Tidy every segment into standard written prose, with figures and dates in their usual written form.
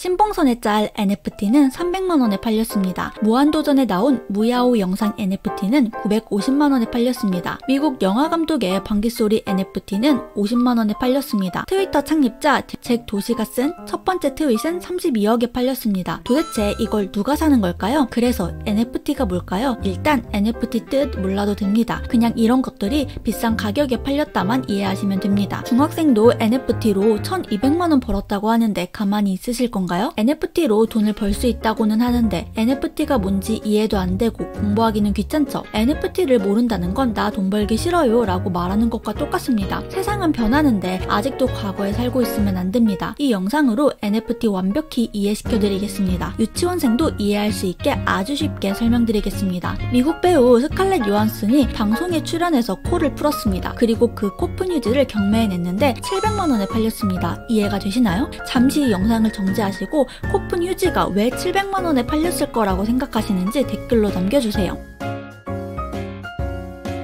신봉선의 짤 NFT는 300만원에 팔렸습니다. 무한도전에 나온 무야호 영상 NFT는 950만원에 팔렸습니다. 미국 영화감독의 방귀소리 NFT는 50만원에 팔렸습니다. 트위터 창립자 잭 도시가 쓴 첫 번째 트윗은 32억에 팔렸습니다. 도대체 이걸 누가 사는 걸까요? 그래서 NFT가 뭘까요? 일단 NFT 뜻 몰라도 됩니다. 그냥 이런 것들이 비싼 가격에 팔렸다만 이해하시면 됩니다. 중학생도 NFT로 1200만원 벌었다고 하는데 가만히 있으실 건가요? NFT로 돈을 벌 수 있다고는 하는데 NFT가 뭔지 이해도 안 되고 공부하기는 귀찮죠. NFT를 모른다는 건 나 돈 벌기 싫어요 라고 말하는 것과 똑같습니다. 세상은 변하는데 아직도 과거에 살고 있으면 안 됩니다. 이 영상으로 NFT 완벽히 이해시켜드리겠습니다. 유치원생도 이해할 수 있게 아주 쉽게 설명드리겠습니다. 미국 배우 스칼렛 요한슨이 방송에 출연해서 코를 풀었습니다. 그리고 그 코푼 휴지를 경매에 냈는데 700만원에 팔렸습니다. 이해가 되시나요? 잠시 이 영상을 정지하시고 코푼 휴지가 왜 700만원에 팔렸을 거라고 생각하시는지 댓글로 남겨주세요.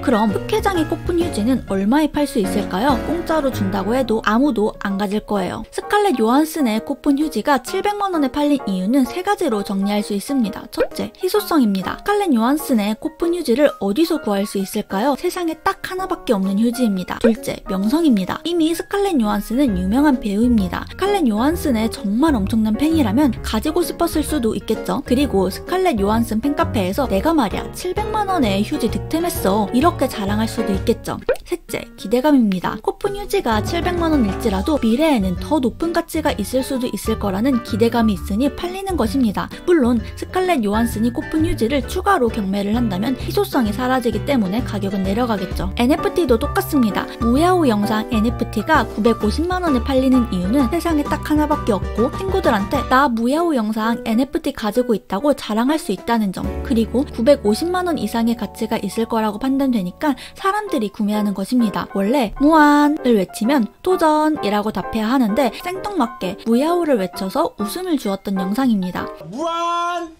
그럼 흑회장의 코푼 휴지는 얼마에 팔 수 있을까요? 공짜로 준다고 해도 아무도 안 가질 거예요. 스칼렛 요한슨의 코푼 휴지가 700만원에 팔린 이유는 세 가지로 정리할 수 있습니다. 첫째, 희소성입니다. 스칼렛 요한슨의 코푼 휴지를 어디서 구할 수 있을까요? 세상에 딱 하나밖에 없는 휴지입니다. 둘째, 명성입니다. 이미 스칼렛 요한슨은 유명한 배우입니다. 스칼렛 요한슨의 정말 엄청난 팬이라면 가지고 싶었을 수도 있겠죠. 그리고 스칼렛 요한슨 팬카페에서 내가 말이야 700만원에 휴지 득템했어 이렇게 자랑할 수도 있겠죠. 셋째, 기대감입니다. 코푼 휴지가 700만원일지라도 미래에는 더 높은 가치가 있을 수도 있을 거라는 기대감이 있으니 팔리는 것입니다. 물론 스칼렛 요한슨이 코푼 휴지를 추가로 경매를 한다면 희소성이 사라지기 때문에 가격은 내려가겠죠. NFT도 똑같습니다. 무야호 영상 NFT가 950만원에 팔리는 이유는 세상에 딱 하나밖에 없고 친구들한테 나 무야호 영상 NFT 가지고 있다고 자랑할 수 있다는 점, 그리고 950만원 이상의 가치가 있을 거라고 판단되니까 사람들이 구매하는 것입니다. 원래 무한을 외치면 도전이라고 답해야 하는데 생뚱맞게 무야호를 외쳐서 웃음을 주었던 영상입니다. 무한!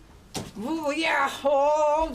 무야호!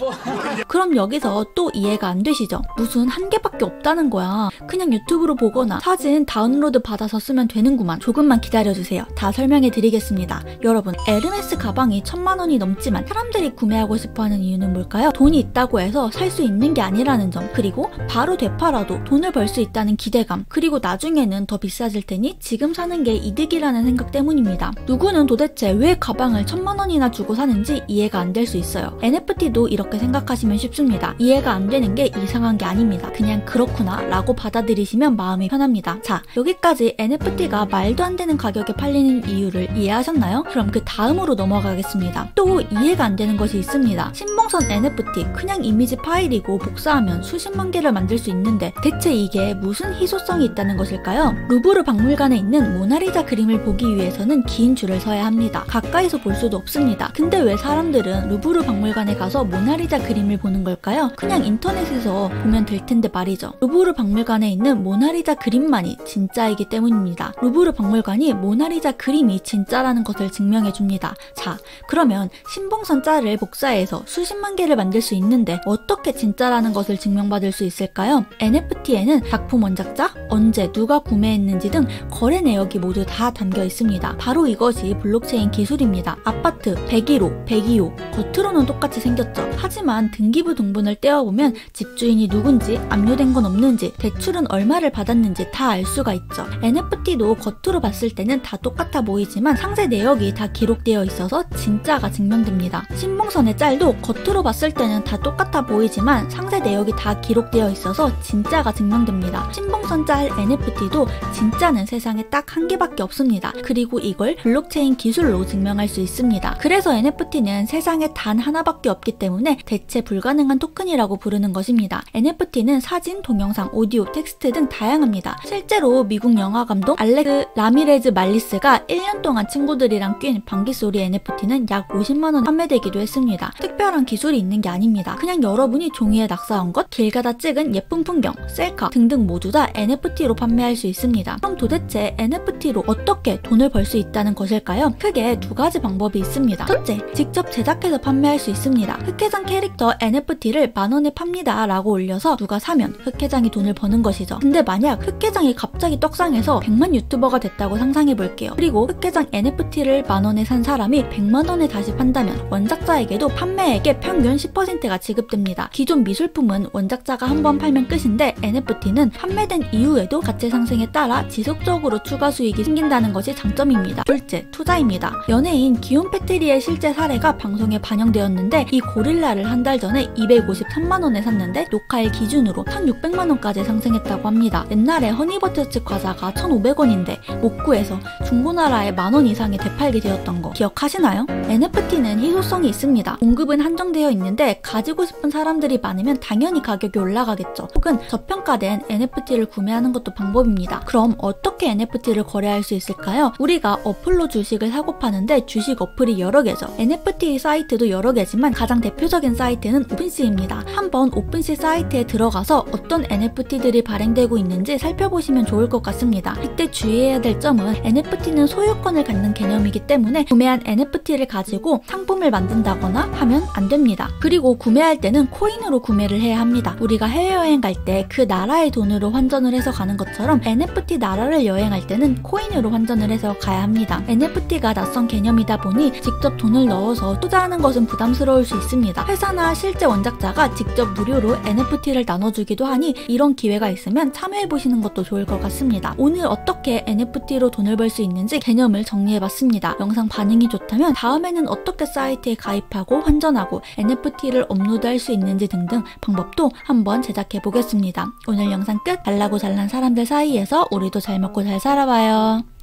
그럼 여기서 또 이해가 안 되시죠? 무슨 한 개밖에 없다는 거야. 그냥 유튜브로 보거나 사진 다운로드 받아서 쓰면 되는구만. 조금만 기다려주세요. 다 설명해 드리겠습니다. 여러분, 에르메스 가방이 1000만원이 넘지만 사람들이 구매하고 싶어하는 이유는 뭘까요? 돈이 있다고 해서 살 수 있는 게 아니라는 점, 그리고 바로 되팔아도 돈을 벌 수 있다는 기대감, 그리고 나중에는 더 비싸질 테니 지금 사는 게 이득이라는 생각 때문입니다. 누구는 도대체 왜 가방을 1000만원이나 주고 사는지 이해가 안 될 수 있어요. NFT도 이렇게 생각하시면 쉽습니다. 이해가 안 되는 게 이상한 게 아닙니다. 그냥 그렇구나 라고 받아들이시면 마음이 편합니다. 자, 여기까지 NFT가 말도 안 되는 가격에 팔리는 이유를 이해하셨나요? 그럼 그 다음으로 넘어가겠습니다. 또 이해가 안 되는 것이 있습니다. 신봉선 NFT 그냥 이미지 파일이고 복사하면 수십만 개를 만들 수 있는데 대체 이게 무슨 희소성이 있다는 것일까요? 루브르 박물관에 있는 모나리자 그림을 보기 위해서는 긴 줄을 서야 합니다. 가까이서 볼 수도 없습니다. 근데 왜 사람들은 루브르 박물관에 가서 모나리자 그림을 보는 걸까요? 그냥 인터넷에서 보면 될 텐데 말이죠. 루브르 박물관에 있는 모나리자 그림만이 진짜이기 때문입니다. 루브르 박물관이 모나리자 그림이 진짜라는 것을 증명해줍니다. 자, 그러면 신봉선 짤을 복사해서 수십만 개를 만들 수 있는데 어떻게 진짜라는 것을 증명받을 수 있을까요? NFT에는 작품 원작자, 언제, 누가 구매했는지 등 거래 내역이 모두 다 담겨 있습니다. 바로 이것이 블록체인 기술입니다. 아파트 101호, 102호, 겉으로는 똑같이 생겼죠. 하지만 등기부 등본을 떼어보면 집주인이 누군지, 압류된 건 없는지, 대출은 얼마를 받았는지 다 알 수가 있죠. NFT도 겉으로 봤을 때는 다 똑같아 보이지만 상세 내역이 다 기록되어 있어서 진짜가 증명됩니다. 신봉선의 짤도 겉으로 봤을 때는 다 똑같아 보이지만 상세 내역이 다 기록되어 있어서 진짜가 증명됩니다. 신봉선 짤 NFT도 진짜는 세상에 딱 한 개밖에 없습니다. 그리고 이걸 블록체인 기술로 증명할 수 있습니다. 그래서 NFT는 세상에 단 하나밖에 없기 때문에 대체 불가능한 토큰이라고 부르는 것입니다. NFT는 사진, 동영상, 오디오, 텍스트 등 다양합니다. 실제로 미국 영화감독 알렉스 라미레즈 말리스가 1년 동안 친구들이랑 낀 방귀소리 NFT는 약 50만원에 판매되기도 했습니다. 특별한 기술이 있는 게 아닙니다. 그냥 여러분이 종이에 낙서한 것, 길 가다 찍은 예쁜 풍경, 셀카 등등 모두 다 NFT로 판매할 수 있습니다. 그럼 도대체 NFT로 어떻게 돈을 벌 수 있다는 것일까요? 크게 두 가지 방법이 있습니다. 첫째, 직접 제작해서 판매할 수 있습니다. 흑해장 흑해장 캐릭터 NFT를 만원에 팝니다 라고 올려서 누가 사면 흑해장이 돈을 버는 것이죠. 근데 만약 흑해장이 갑자기 떡상해서 100만 유튜버가 됐다고 상상해볼게요. 그리고 흑해장 NFT를 만원에 산 사람이 100만원에 다시 판다면 원작자에게도 판매액의 평균 10%가 지급됩니다. 기존 미술품은 원작자가 한 번 팔면 끝인데 NFT는 판매된 이후에도 가치 상승에 따라 지속적으로 추가 수익이 생긴다는 것이 장점입니다. 둘째, 투자입니다. 연예인 기욤 패트리의 실제 사례가 방송에 반영되었는데 이 고릴라를 한 달 전에 253만원에 샀는데 녹화일 기준으로 1600만원까지 상승했다고 합니다. 옛날에 허니버터칩 과자가 1500원인데 못 구해서 중고나라에 만원 이상에 되팔게 되었던 거 기억하시나요? NFT는 희소성이 있습니다. 공급은 한정되어 있는데 가지고 싶은 사람들이 많으면 당연히 가격이 올라가겠죠. 혹은 저평가된 NFT를 구매하는 것도 방법입니다. 그럼 어떻게 NFT를 거래할 수 있을까요? 우리가 어플로 주식을 사고 파는데 주식 어플이 여러 개죠. NFT 사이트도 여러 개지만 가장 대표적인 사이트는 오픈시입니다. 한번 오픈시 사이트에 들어가서 어떤 NFT들이 발행되고 있는지 살펴보시면 좋을 것 같습니다. 이때 주의해야 될 점은 NFT는 소유권을 갖는 개념이기 때문에 구매한 NFT를 가지고 상품을 만든다거나 하면 안 됩니다. 그리고 구매할 때는 코인으로 구매를 해야 합니다. 우리가 해외여행 갈 때 그 나라의 돈으로 환전을 해서 가는 것처럼 NFT 나라를 여행할 때는 코인으로 환전을 해서 가야 합니다. NFT가 낯선 개념이다 보니 직접 돈을 넣어서 투자하는 것은 부담스러울 수 있습니다. 회사나 실제 원작자가 직접 무료로 NFT를 나눠주기도 하니 이런 기회가 있으면 참여해보시는 것도 좋을 것 같습니다. 오늘 어떻게 NFT로 돈을 벌 수 있는지 개념을 정리해봤습니다. 영상 반응이 좋다면 다음에는 어떻게 사이트에 가입하고 환전하고 NFT를 업로드할 수 있는지 등등 방법도 한번 제작해보겠습니다. 오늘 영상 끝! 잘나고 잘난 사람들 사이에서 우리도 잘 먹고 잘 살아봐요.